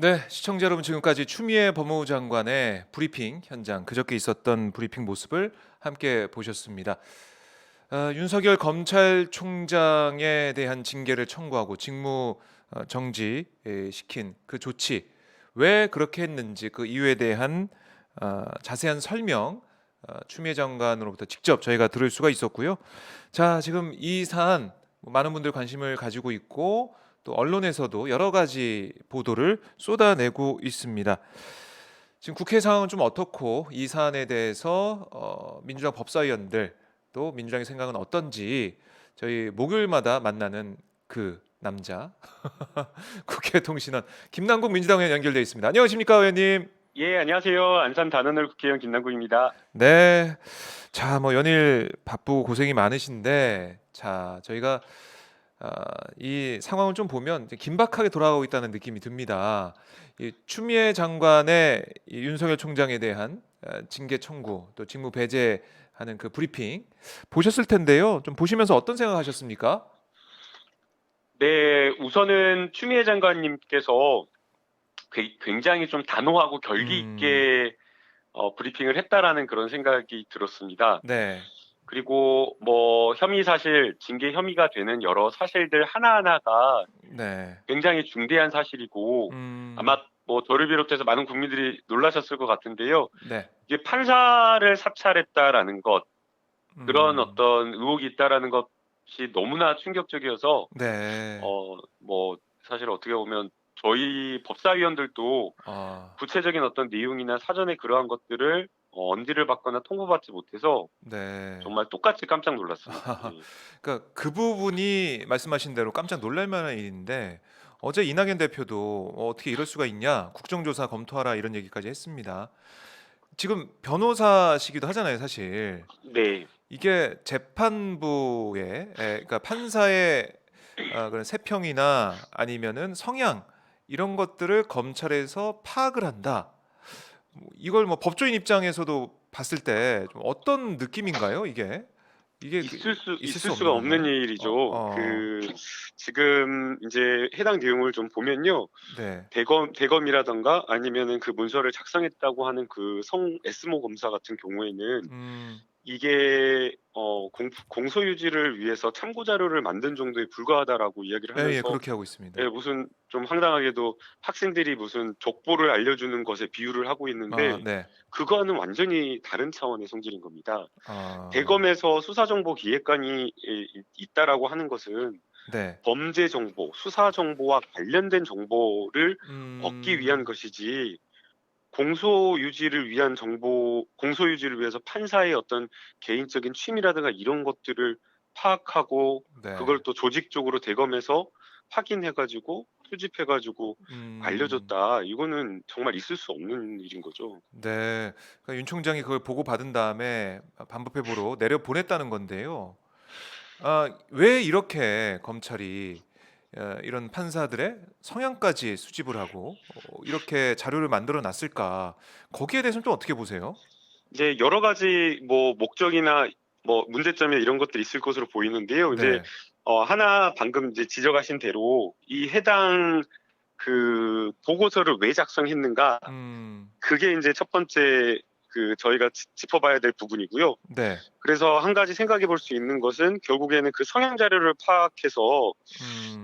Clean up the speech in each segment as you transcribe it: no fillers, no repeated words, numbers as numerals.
네, 시청자 여러분 지금까지 추미애 법무부 장관의 브리핑 현장, 그저께 있었던 브리핑 모습을 함께 보셨습니다. 윤석열 검찰총장에 대한 징계를 청구하고 직무 정지 시킨 그 조치 왜 그렇게 했는지 그 이유에 대한 자세한 설명 추미애 장관으로부터 직접 저희가 들을 수가 있었고요. 자, 지금 이 사안 많은 분들 관심을 가지고 있고 또 언론에서도 여러 가지 보도를 쏟아내고 있습니다. 지금 국회 상황은 좀 어떻고 이 사안에 대해서 민주당 법사위원들 또 민주당의 생각은 어떤지 저희 목요일마다 만나는 그 남자 국회 통신원 김남국 민주당 의원 연결돼 있습니다. 안녕하십니까 의원님? 예, 안녕하세요. 안산 단원을 국회의원 김남국입니다. 네. 자, 뭐 연일 바쁘고 고생이 많으신데 자, 저희가 이 상황을 좀 보면 이제 긴박하게 돌아가고 있다는 느낌이 듭니다. 이 추미애 장관의 이 윤석열 총장에 대한 징계 청구 또 직무 배제하는 그 브리핑 보셨을 텐데요. 좀 보시면서 어떤 생각하셨습니까? 네, 우선은 추미애 장관님께서 굉장히 좀 단호하고 결기 음, 있게 브리핑을 했다라는 그런 생각이 들었습니다. 네, 그리고 뭐 혐의 사실, 징계 혐의가 되는 여러 사실들 하나하나가 네, 굉장히 중대한 사실이고 음, 아마 뭐 저를 비롯해서 많은 국민들이 놀라셨을 것 같은데요. 네, 이게 판사를 사찰했다라는 것, 그런 음, 어떤 의혹이 있다라는 것이 너무나 충격적이어서 네, 뭐 사실 어떻게 보면 저희 법사위원들도 아, 구체적인 어떤 내용이나 사전에 그러한 것들을 언지를 받거나 통보받지 못해서 네. 정말 똑같이 깜짝 놀랐습니다. 예. 그러니까 그 부분이 말씀하신 대로 깜짝 놀랄 만한 일인데 어제 이낙연 대표도 어떻게 이럴 수가 있냐 국정조사 검토하라 이런 얘기까지 했습니다. 지금 변호사시기도 하잖아요, 사실. 네. 이게 재판부의 그러니까 판사의 그런 세평이나 아니면은 성향 이런 것들을 검찰에서 파악을 한다. 뭐 이걸 뭐 법조인 입장에서도 봤을 때 좀 어떤 느낌인가요, 이게? 이게 있을 있을 수 없는 수가 없는 건가요? 일이죠. 지금 이제 해당 내용을 좀 보면요. 네. 대검이라던가 아니면은 그 문서를 작성했다고 하는 그 S모 검사 같은 경우에는 음. 이게 공소 유지를 위해서 참고 자료를 만든 정도에 불과하다라고 이야기를 예예. 하면서 그렇게 하고 예, 있습니다. 무슨 좀 황당하게도 학생들이 무슨 족보를 알려주는 것에 비유를 하고 있는데 네. 그거는 완전히 다른 차원의 성질인 겁니다. 아. 대검에서 수사정보기획관이 있다라고 하는 것은 네. 범죄 정보, 수사 정보와 관련된 정보를 얻기 위한 음. 것이지 공소 유지를 위해서 판사의 어떤 개인적인 취미라든가 이런 것들을 파악하고 그걸 네. 또 조직적으로 대검해서 확인해가지고 수집해가지고 음. 알려줬다. 이거는 정말 있을 수 없는 일인 거죠. 네. 그러니까 윤 총장이 그걸 보고받은 다음에 반부패부로 내려보냈다는 건데요. 왜 이렇게 검찰이 이런 판사들의 성향까지 수집을 하고 이렇게 자료를 만들어 놨을까? 거기에 대해서는 좀 어떻게 보세요? 이제 여러 가지 뭐 목적이나 뭐 문제점이 이런 것들이 있을 것으로 보이는데요. 이제 네. 하나 방금 이제 지적하신 대로 이 해당 그 보고서를 왜 작성했는가? 음. 그게 이제 첫 번째 그 저희가 짚어봐야 될 부분이고요. 네. 그래서 한 가지 생각해 볼 수 있는 것은 결국에는 그 성향 자료를 파악해서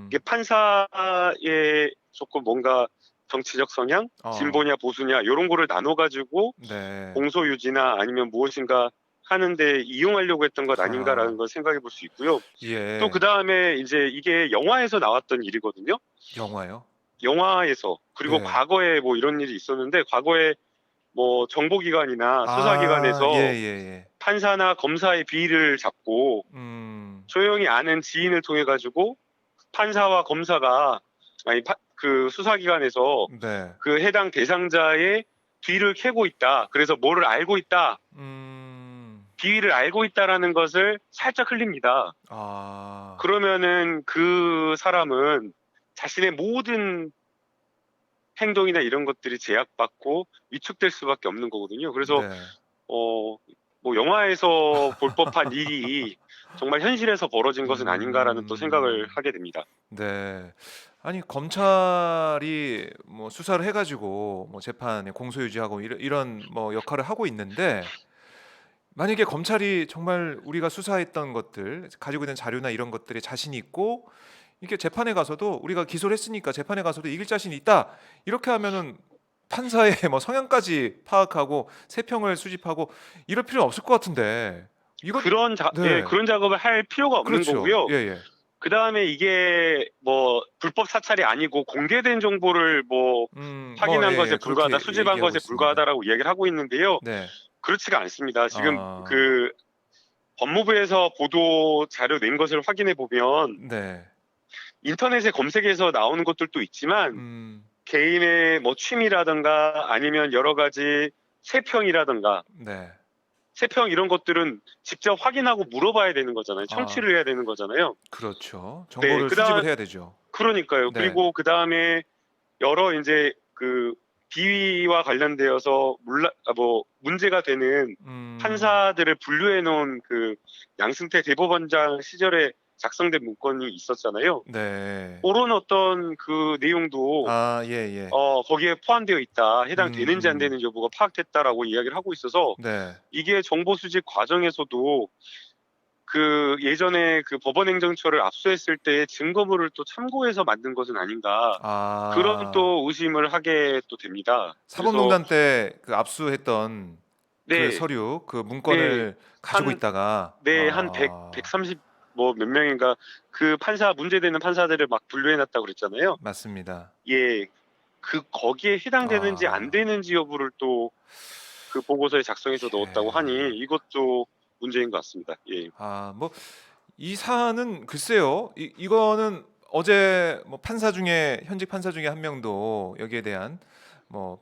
이게 음. 판사의 조금 뭔가 정치적 성향, 어. 진보냐 보수냐 이런 거를 나눠 가지고 네. 공소 유지나 아니면 무엇인가 하는데 이용하려고 했던 것 아닌가라는 아. 걸 생각해 볼 수 있고요. 또 예. 그다음에 이제 이게 영화에서 나왔던 일이거든요. 영화요? 영화에서 그리고 네. 과거에 뭐 이런 일이 있었는데 과거에 뭐 정보기관이나 아. 수사기관에서 예예예. 판사나 검사의 비위를 잡고 음. 조용히 아는 지인을 통해 가지고 판사와 검사가 아니 그 수사기관에서 네. 그 해당 대상자의 뒤를 캐고 있다. 그래서 뭐를 알고 있다. 음. 비위를 알고 있다라는 것을 살짝 흘립니다. 아. 그러면은 그 사람은 자신의 모든 행동이나 이런 것들이 제약받고 위축될 수밖에 없는 거거든요. 그래서 네. 어, 뭐 영화에서 볼 법한 일이 정말 현실에서 벌어진 것은 아닌가라는 또 생각을 음. 하게 됩니다. 네. 아니 검찰이 뭐 수사를 해가지고 뭐 재판에 공소유지하고 이런 뭐 역할을 하고 있는데 만약에 검찰이 정말 우리가 수사했던 것들 가지고 있는 자료나 이런 것들에 자신이 있고 이렇게 재판에 가서도 우리가 기소를 했으니까 재판에 가서도 이길 자신이 있다 이렇게 하면은 판사의 뭐 성향까지 파악하고 세평을 수집하고 이럴 필요는 없을 것 같은데 이것 예, 네 그런 작업을 할 필요가 없는 그렇죠 거고요. 예예 그 다음에 이게 뭐 불법 사찰이 아니고 공개된 정보를 뭐 뭐 확인한 것에 예예 불과하다, 그렇게 수집한 얘기하고 것에 있습니다 불과하다라고 이야기를 하고 있는데요. 네 그렇지가 않습니다. 지금 아, 그 법무부에서 보도 자료 낸 것을 확인해 보면 네. 인터넷에 검색해서 나오는 것들도 있지만 음, 개인의 뭐 취미라든가 아니면 여러 가지 세평이라든가 네. 세평 이런 것들은 직접 확인하고 물어봐야 되는 거잖아요. 아, 청취를 해야 되는 거잖아요. 그렇죠. 네, 정보를 수집을 해야 되죠. 그러니까요. 네. 그리고 그 다음에 여러 이제 그 비위와 관련되어서 뭐 문제가 되는 음, 판사들을 분류해 놓은 그 양승태 대법원장 시절에 작성된 문건이 있었잖아요. 네. 그런 어떤 그 내용도 아, 예, 예. 거기에 포함되어 있다. 해당되는지 안 음, 되는지 여부가 파악됐다라고 이야기를 하고 있어서 네. 이게 정보 수집 과정에서도 그 예전에 그 법원행정처를 압수했을 때 증거물을 또 참고해서 만든 것은 아닌가 그런 아, 또 의심을 하게 또 됩니다. 그래서 사법농단 때 그 압수했던 그 네, 서류, 그 네, 문건을 가지고 한, 있다가, 네, 한 100, 130, 뭐 몇 명인가 그 문제되는 판사들을 막 분류해놨다고 그랬잖아요. 맞습니다. 예, 거기에 해당되는지 안 아, 되는지 여부를 또 그 보고서에 작성해서 넣었다고 하니 예. 이것도 문제인 것 같습니다. 예, 아, 뭐, 이 사안은 글쎄요. 이거는 어제 뭐 판사 중에 현직 판사 중에 한 명도 여기에 대한 뭐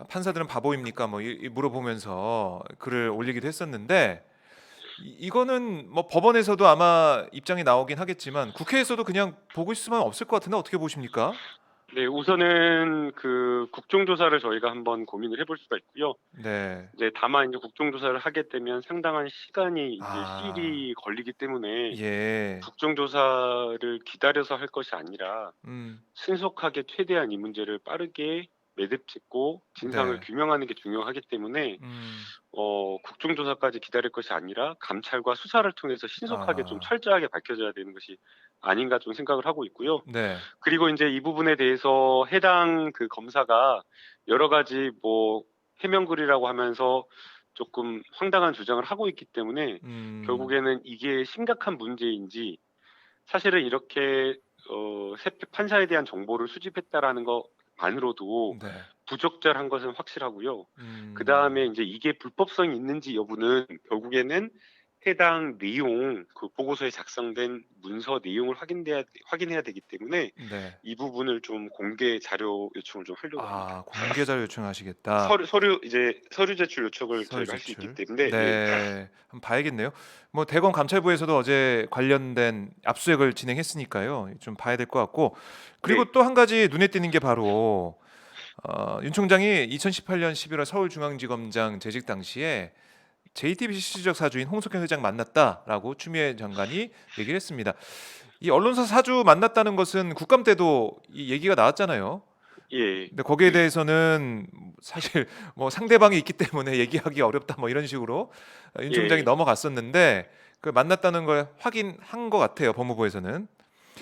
판사들은 바보입니까? 뭐 물어보면서 글을 올리기도 했었는데 이거는 뭐 법원에서도 아마 입장이 나오긴 하겠지만 국회에서도 그냥 보고 있을 수만 없을 것 같은데 어떻게 보십니까? 네, 우선은 그 국정조사를 저희가 한번 고민을 해볼 수가 있고요. 네. 이제 다만 이제 국정조사를 하게 되면 상당한 시간이 이제 아, 시일이 걸리기 때문에 예. 국정조사를 기다려서 할 것이 아니라 음, 신속하게 최대한 이 문제를 빠르게 매듭 짓고 진상을 네. 규명하는 게 중요하기 때문에 음, 국정조사까지 기다릴 것이 아니라 감찰과 수사를 통해서 신속하게 좀 아, 철저하게 밝혀져야 되는 것이 아닌가 좀 생각을 하고 있고요. 네. 그리고 이제 이 부분에 대해서 해당 그 검사가 여러 가지 뭐 해명글이라고 하면서 조금 황당한 주장을 하고 있기 때문에 음, 결국에는 이게 심각한 문제인지 사실은 이렇게 판사에 대한 정보를 수집했다라는 것만으로도 네. 부적절한 것은 확실하고요. 그 음. 다음에 이제 이게 불법성이 있는지 여부는 결국에는 해당 내용, 그 보고서에 작성된 문서 내용을 확인해야 되기 때문에 네. 이 부분을 좀 공개 자료 요청을 좀 하려고 합니다. 아, 공개 자료 요청하시겠다. 이제 서류 제출 요청을 서류 저희가 할 수 있기 제출. 때문에, 예, 네. 한번 봐야겠네요. 뭐 대검 감찰부에서도 어제 관련된 압수수색을 진행했으니까요. 좀 봐야 될 것 같고. 그리고 네, 또 한 가지 눈에 띄는 게 바로 윤 총장이 2018년 11월 서울중앙지검장 재직 당시에 JTBC 수석 사주인 홍석현 회장 만났다라고 추미애 장관이 얘기를 했습니다. 이 언론사 사주 만났다는 것은 국감 때도 이 얘기가 나왔잖아요. 예, 근데 거기에 대해서는 사실 뭐 상대방이 있기 때문에 얘기하기 어렵다 뭐 이런 식으로 윤 총장이 예, 넘어갔었는데 그 만났다는 걸 확인한 것 같아요. 법무부에서는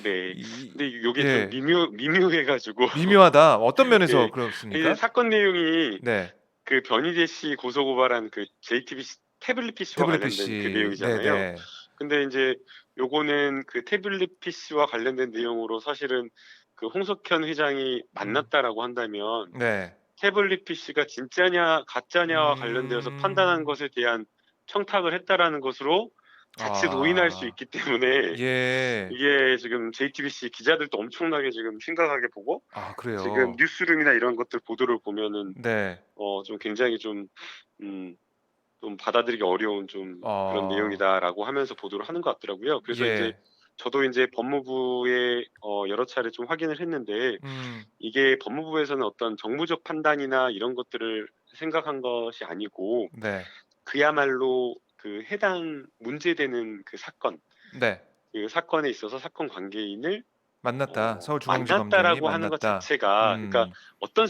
네. 이, 근데 이게 좀 예 미묘해가지고, 미묘하다. 어떤 면에서 예, 이제 그렇습니까? 사건 내용이 네 그 변희재 씨 고소고발한 그 JTBC 태블릿 PC와 태블릿 관련된 그 PC 내용이잖아요. 네네 근데 이제 요거는 그 태블릿 PC와 관련된 내용으로 사실은 그 홍석현 회장이 음, 만났다라고 한다면 네 태블릿 PC가 진짜냐 가짜냐와 관련되어서 판단한 음, 것에 대한 청탁을 했다라는 것으로 자칫 오인할 수 아, 있기 때문에 예, 이게 지금 JTBC 기자들도 엄청나게 지금 심각하게 보고 아, 지금 그래요. 뉴스룸이나 이런 것들 보도를 보면은 네, 좀 굉장히 음, 좀 받아들이기 어려운 좀 그런 어, 내용이다라고 하면서 보도를 하는 것 같더라고요. 그래서 이제 예, 저도 이제 법무부에 여러 차례 좀 확인을 했는데 이게 법무부에서는 어떤 정무적 판단이나 이런 것들을 생각한 것이 아니고 네, 그야말로 그 해당 문제되는 그 사건에 있어서 사건 관계인을 만났다. 서울중앙지검장이 만났다라고 하는 것 만났다. 자체가, 그러니까 음. 어떤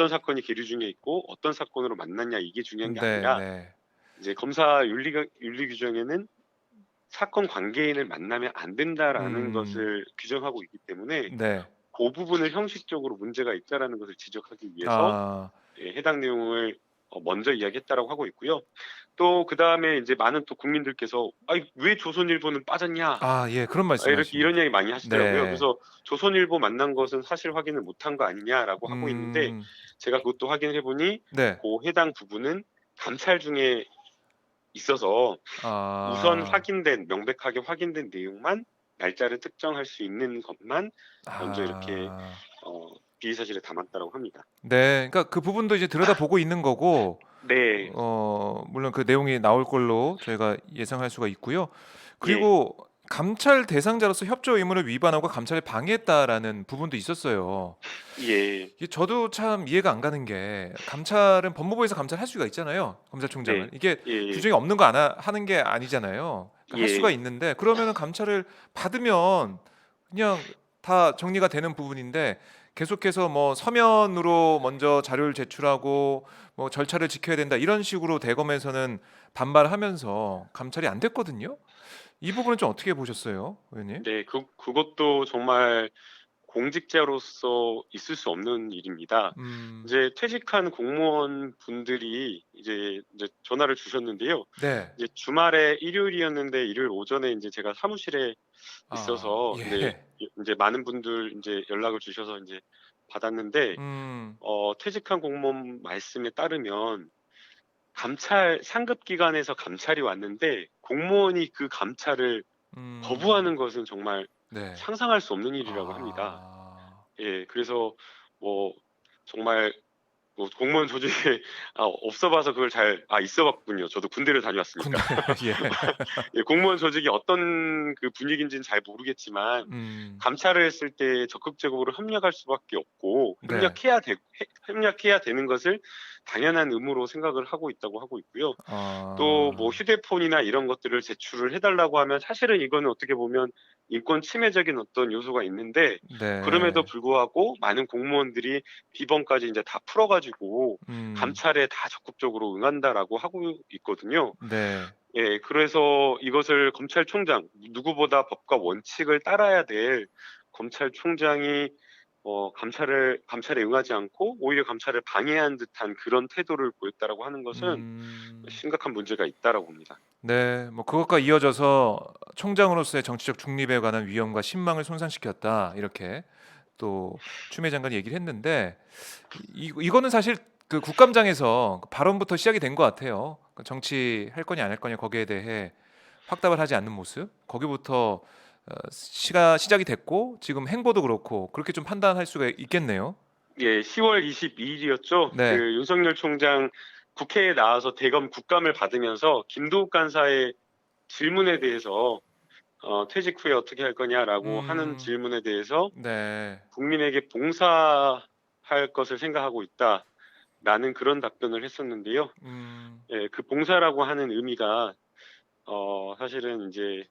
사건이 계류 중에 있고 어떤 사건으로 만났냐 이게 중요한 게 네, 아니라, 네. 이제 검사 윤리 규정에는 사건 관계인을 만나면 안 된다라는 음. 것을 규정하고 있기 때문에 네. 그 부분을 형식적으로 문제가 있다라는 것을 지적하기 위해서 아. 해당 내용을 먼저 이야기했다라고 하고 있고요. 또 그다음에 이제 많은 또 국민들께서 "아이 왜 조선일보는 빠졌냐?" 아, 예. 그런 이렇게 이런 말씀하십니다. 이야기 많이 하시더라고요. 네. 그래서 "조선일보 만난 것은 사실 확인을 못한 거 아니냐?"라고 하고 있는데, 음. 제가 그것도 확인을 해 보니 네. 해당 부분은 감찰 중에 있어서 우선 아. 확인된 명백하게 확인된 내용만, 날짜를 특정할 수 있는 것만 먼저 이렇게 아. 어 비의 사실에 담았다라고 합니다. 네. 그러니까 그 부분도 이제 들여다보고 있는 거고 네. 물론 그 내용이 나올 걸로 저희가 예상할 수가 있고요. 예. 그리고 감찰 대상자로서 협조 의무를 위반하고 감찰을 방해했다라는 부분도 있었어요. 예. 이게 저도 참 이해가 안 가는 게 감찰은 법무부에서 감찰할 수가 있잖아요, 검찰총장을. 네. 이게 예예. 규정이 없는 거 안 하는 게 아니잖아요. 그러니까 할 수가 예. 있는데 그러면은 감찰을 받으면 그냥 다 정리가 되는 부분인데 계속해서 뭐 서면으로 먼저 자료를 제출하고 뭐 절차를 지켜야 된다 이런 식으로 대검에서는 반발하면서 감찰이 안 됐거든요. 이 부분은 좀 어떻게 보셨어요, 의원님? 네. 그것도 정말 공직자로서 있을 수 없는 일입니다. 음. 이제 퇴직한 공무원분들이 이제 전화를 주셨는데요. 네. 이제 주말에 일요일이었는데 일요일 오전에 인제 제가 사무실에 아, 있어서, 근데 예. 인제 많은 분들 인제 연락을 주셔서 인제 받았는데, 음. 퇴직한 공무원 말씀에 따르면 감찰 상급 기관에서 감찰이 왔는데 공무원이 그 감찰을 음. 거부하는 것은 정말 네. 상상할 수 없는 일이라고 합니다. 아. 예. 그래서 뭐 정말 공무원 조직에 없어 봐서 그걸 있어 봤군요. 저도 군대를 다녀왔으니까. 군대 예. 예, 공무원 조직이 어떤 그 분위기인지는 잘 모르겠지만 음. 감찰을 했을 때 적극적으로 협력할 수밖에 없고, 네. 협력해야 되는 것을 당연한 의무로 생각을 하고 있다고 하고 있고요. 또 뭐 아. 휴대폰이나 이런 것들을 제출을 해 달라고 하면 사실은 이거는 어떻게 보면 인권 침해적인 어떤 요소가 있는데, 그럼에도 네. 불구하고 많은 공무원들이 비번까지 인제 다 풀어 가지고 음. 감찰에 다 적극적으로 응한다라고 하고 있거든요. 네. 예. 그래서 이것을 검찰총장, 누구보다 법과 원칙을 따라야 될 검찰총장이 감찰에 응하지 않고 오히려 감찰을 방해한 듯한 그런 태도를 보였다라고 하는 것은 음. 심각한 문제가 있다라고 봅니다. 네. 뭐 그것과 이어져서 "총장으로서의 정치적 중립에 관한 위험과 신망을 손상시켰다." 이렇게 또 추미애 장관이 얘기를 했는데 이거는 사실 그 국감장에서 그 발언부터 시작이 된 것 같아요. 그 정치할 거냐 안 할 거냐 거기에 대해 확답을 하지 않는 모습. 거기부터 시가 시작이 됐고 지금 행보도 그렇고 그렇게 좀 판단할 수가 있겠네요. 예. 10월 22일 일이었죠. 그 네. 윤석열 총장 국회에 나와서 대검 국감을 받으면서 김도욱 간사의 질문에 대해서 "퇴직 후에 어떻게 할 거냐?"라고 하는 음. 질문에 대해서 네. "국민에게 봉사할 것을 생각하고 있다."라는 그런 답변을 했었는데요. 음. 예, 그 봉사라고 하는 의미가 사실은 인제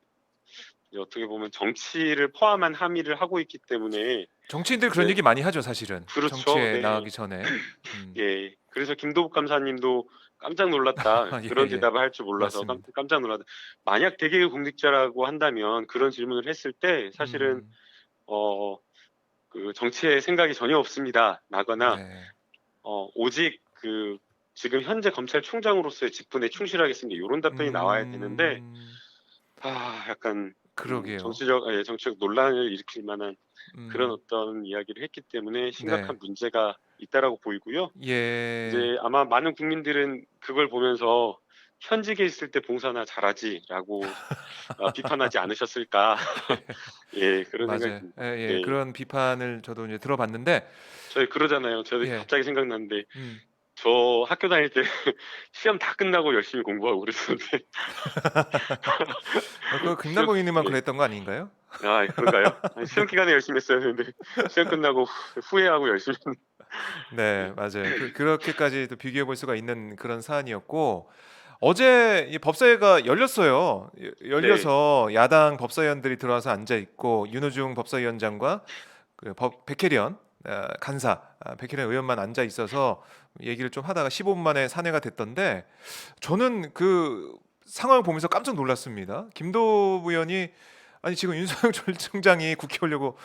어떻게 보면 정치를 포함한 함의를 하고 있기 때문에. 정치인들 그런 네. 얘기 많이 하죠, 사실은. 그렇죠. 정치에 네. 나가기 전에. 음. 예. 그래서 김도욱 감사님도 "깜짝 놀랐다. 그런 예예. 대답을 할 줄 몰라서 맞습니다. 깜짝 놀랐다." 만약 대개의 공직자라고 한다면 그런 질문을 했을 때 사실은 음. 어 "정치에 생각이 전혀 없습니다."라거나 네. "오직 지금 현재 검찰총장으로서의 직분에 충실하겠습니다." 요런 답변이 나와야 되는데, 음. 약간 그러게요. 정치적 논란을 일으킬 만한 그런 음. 어떤 이야기를 했기 때문에 심각한 네. 문제가 있다라고 보이고요. 예. 이제 아마 많은 국민들은 그걸 보면서 '현직에 있을 때 봉사나 잘하지.'라고 비판하지 않으셨을까. 예, 그런 생각이 맞아요. 듭니다. 예예. 네. 그런 비판을 저도 이제 들어봤는데 저희 그러잖아요. 저도 예. 갑자기 생각났는데, 음. 저 학교 다닐 때 시험 다 끝나고 열심히 공부하고 그랬었는데. 그 시험 김남국 의원님만 예. 그랬던 거 아닌가요? 그런가요? 아니, 시험 기간에 열심히 했어야 되는데 시험 끝나고 후회하고 열심히 했는데. 네, 네. 맞아요. 그렇게까지 또 비교해 볼 수가 있는 그런 사안이었고 어제 이 법사위가 열렸어요. 네, 열려서 야당 법사위원들이 들어와서 앉아 있고 윤호중 법사위원장과 그 백혜련 간사 백혜련 의원만 앉아 있어서 얘기를 좀 하다가 15분 만에 산회가 됐던데 저는 그 상황을 보면서 깜짝 놀랐습니다. 김도부 의원이 아니 지금 윤석열 총장이 국회 오려고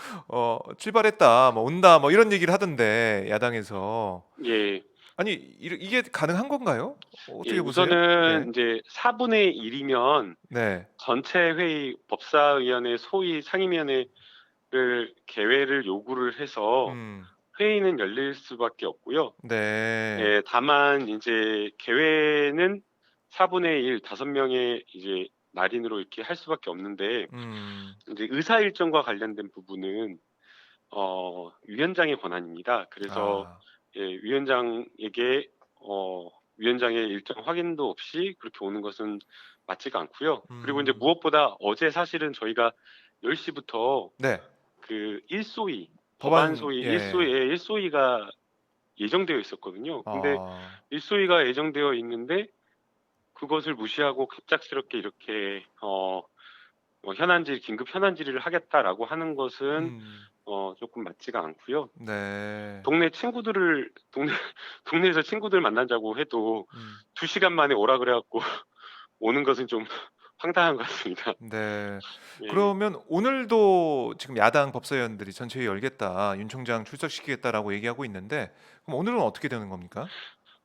출발했다, 뭐 온다, 뭐 이런 얘기를 하던데 야당에서 예, 아니 이게 가능한 건가요? 예, 어떻게 보세요? 우선은 네, 이제 4분의 1이면 네, 전체 회의 법사위원회 소위 상임위원회를 개회를 요구를 해서 음, 회의는 열릴 수밖에 없고요. 네, 예, 다만 이제 개회는 4분의 1, 5명의 이제 날인으로 이렇게 할 수밖에 없는데 음, 이제 의사 일정과 관련된 부분은 위원장의 권한입니다. 그래서 아, 예, 위원장에게 위원장의 일정 확인도 없이 그렇게 오는 것은 맞지가 않고요. 그리고 이제 음, 무엇보다 어제 사실은 저희가 10시부터 네, 그 일소위 법안 법안 소위 예, 일소위가 예정되어 있었거든요. 근데 아, 일소위가 예정되어 있는데 그것을 무시하고 갑작스럽게 이렇게 긴급 현안 질의를 하겠다라고 하는 것은 음, 조금 맞지가 않고요. 네, 동네 친구들을 동네에서 친구들 만나자고 해도 음, 2시간 만에 오라 그래갖고 오는 것은 좀 황당한 것 같습니다. 네. 예. 그러면 오늘도 지금 야당 법사위원들이 전체회 열겠다, 윤 총장 출석시키겠다라고 얘기하고 있는데 그럼 오늘은 어떻게 되는 겁니까?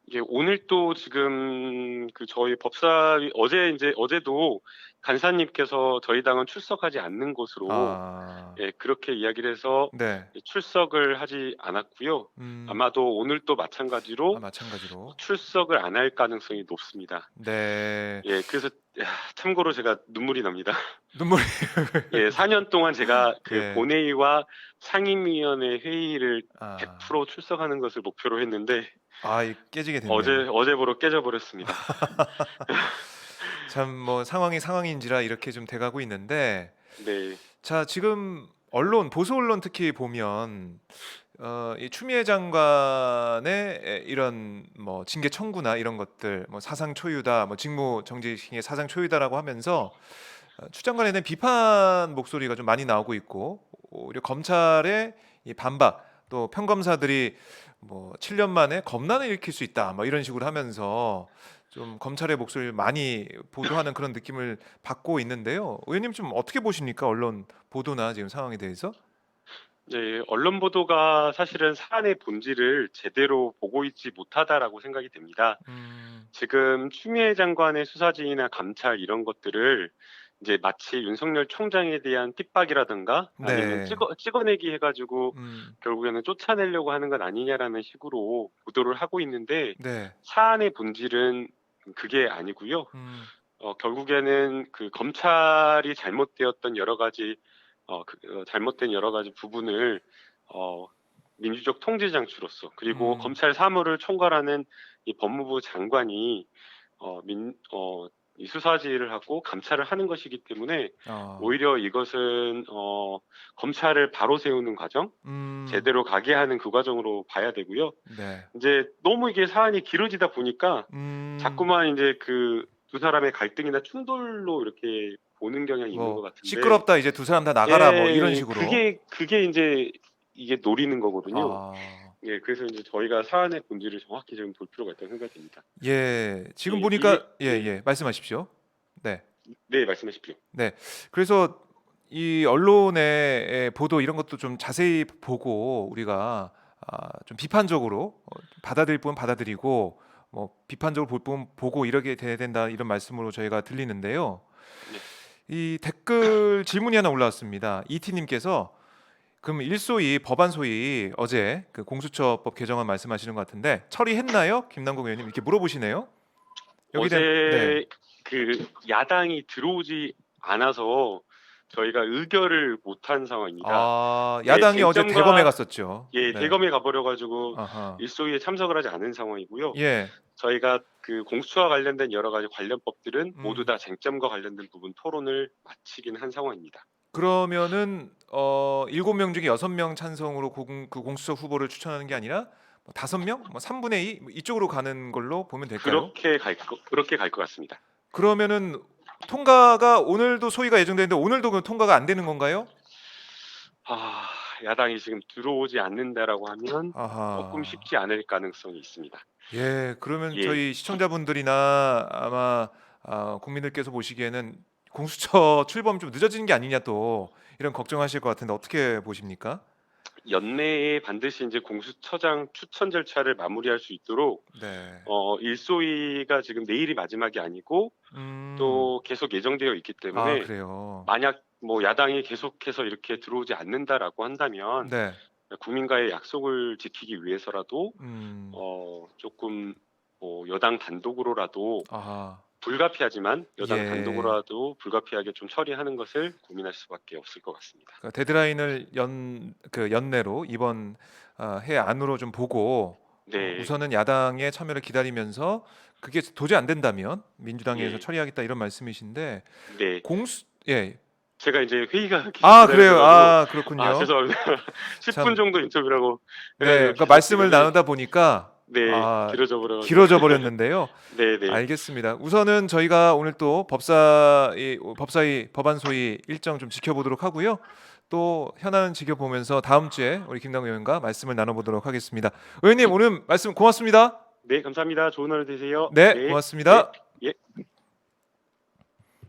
이게 오늘 또 지금 그 저희 법사위 어제도 간사님께서 저희 당은 출석하지 않는 것으로 아, 예, 그렇게 이야기를 해서 네, 출석을 하지 않았고요. 음, 아마도 오늘 또 마찬가지로 마찬가지로, 출석을 안 할 가능성이 높습니다. 네, 예, 그래서 참고로 제가 눈물이 납니다. 눈물이, 예, 4년 동안 제가 그 예, 본회의와 상임위원회 회의를 아, 100% 출석하는 것을 목표로 했는데 이 깨지게 됐네요. 어제부로 깨져버렸습니다. 참 뭐 상황이 상황인지라 이렇게 좀 돼가고 있는데 네, 자 지금 언론 보수 언론 특히 보면 이 추미애 장관의 이런 뭐 징계 청구나 이런 것들 뭐 사상 초유다 뭐 직무 정지의 사상 초유다라고 하면서 추 장관에 대한 비판 목소리가 좀 많이 나오고 있고 오히려 검찰의 이 반박 또 평검사들이 뭐 7년 만에 검난을 일으킬 수 있다 뭐 이런 식으로 하면서 좀 검찰의 목소리를 많이 보도하는 그런 느낌을 받고 있는데요. 의원님 좀 어떻게 보십니까? 언론 보도나 지금 상황에 대해서? 네, 언론 보도가 사실은 사안의 본질을 제대로 보고 있지 못하다라고 생각이 됩니다. 음, 지금 추미애 장관의 수사진이나 감찰 이런 것들을 이제 마치 윤석열 총장에 대한 핍박이라든가 아니면 네, 찍어내기 해가지고 음, 결국에는 쫓아내려고 하는 것 아니냐라는 식으로 보도를 하고 있는데 네, 사안의 본질은 그게 아니고요. 음, 결국에는 그 검찰이 잘못되었던 여러 가지 잘못된 여러 가지 부분을 어, 민주적 통제 장치로서 그리고 음, 검찰 사무를 총괄하는 이 법무부 장관이 어, 민, 어, 이 수사지휘를 하고 감찰을 하는 것이기 때문에 아, 오히려 이것은 검찰을 바로 세우는 과정, 음, 제대로 가게 하는 그 과정으로 봐야 되고요. 네, 이제 너무 이게 사안이 길어지다 보니까 음. 자꾸만 이제 그 두 사람의 갈등이나 충돌로 이렇게 보는 경향이 있는 것 뭐 같은데, 시끄럽다 이제 두 사람 다 나가라 뭐 이런 예, 식으로 그게 이제 이게 노리는 거거든요. 아, 예, 그래서 이제 저희가 사안의 본질을 정확히 좀 볼 필요가 있다고 생각이 듭니다. 예 지금 예, 이게, 보니까 예, 예, 예, 말씀하십시오. 네, 네, 말씀하십시오. 네. 그래서 이 언론의 보도 이런 것도 좀 자세히 보고 우리가 좀 비판적으로 받아들일 부분 받아들이고 뭐 비판적으로 볼 부분 보고 이렇게 돼야 된다 이런 말씀으로 저희가 들리는데요. 네. 이 댓글 질문이 하나 올라왔습니다. 이티님께서 그럼 일소위 법안 소위 어제 그 공수처법 개정안 말씀하시는 것 같은데 처리했나요? 김남국 의원님 이렇게 물어보시네요. 여기 대한 네. 어제 그 야당이 들어오지 않아서 저희가 의결을 못한 상황입니다. 예, 야당이 어제 대검에 갔었죠. 네. 대검에 가버려가지고 아하. 일소위에 참석을 하지 않은 상황이고요. 예. 저희가 그 공수처와 관련된 여러 가지 관련법들은 모두 음. 다 쟁점과 관련된 부분 토론을 마치긴 한 상황입니다. 그러면은 7명 중에 6명 찬성으로 그 공수처 후보를 추천하는 게 아니라 5명, 뭐 3분의 2 이쪽으로 가는 걸로 보면 될까요? 그렇게 갈 것 같습니다. 그러면은 통과가 오늘도 소위가 예정되는데 오늘도 그 통과가 안 되는 건가요? 아, 야당이 지금 들어오지 않는다라고 하면 조금 아하. 쉽지 않을 가능성이 있습니다. 예, 그러면 예, 저희 시청자분들이나 아마 국민들께서 보시기에는 공수처 출범 좀 늦어지는 게 아니냐 또 이런 걱정하실 것 같은데 어떻게 보십니까? 연내에 반드시 이제 공수처장 추천 절차를 마무리할 수 있도록 네. 일소위가 지금 내일이 마지막이 아니고 음. 또 계속 예정되어 있기 아, 때문에 그래요. 만약 뭐 야당이 계속해서 이렇게 들어오지 않는다라고 한다면 네. 국민과의 약속을 지키기 위해서라도 음. 조금 뭐 여당 단독으로라도 아하. 불가피하지만 여당 예. 단독으로라도 불가피하게 좀 처리하는 것을 고민할 수밖에 없을 것 같습니다. 그러니까 데드라인을 연내로 이번 해 안으로 좀 보고 네, 우선은 야당의 참여를 기다리면서 그게 도저히 안 된다면 민주당에서 예, 처리하겠다 이런 말씀이신데 네. 공수 예. 제가 이제 회의가 계속 아, 그래요. 기다려져가지고 아, 그렇군요. 죄송합니다. 10분 참. 정도 인터뷰라고 네. 해가지고 그러니까 계속 말씀을 지금 나누다 보니까 네, 길어져 버려가지고 길어져 버렸는데요. 네, 네, 알겠습니다. 우선은 저희가 오늘 또 법사위 법안 소위 일정 좀 지켜보도록 하고요. 또 현안 지켜보면서 다음 주에 우리 김남국 의원과 말씀을 나눠보도록 하겠습니다. 의원님 오늘 말씀 고맙습니다. 네, 감사합니다. 좋은 하루 되세요. 네, 네, 네, 고맙습니다. 예.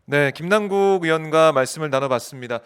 네, 김남국 의원과 말씀을 나눠봤습니다.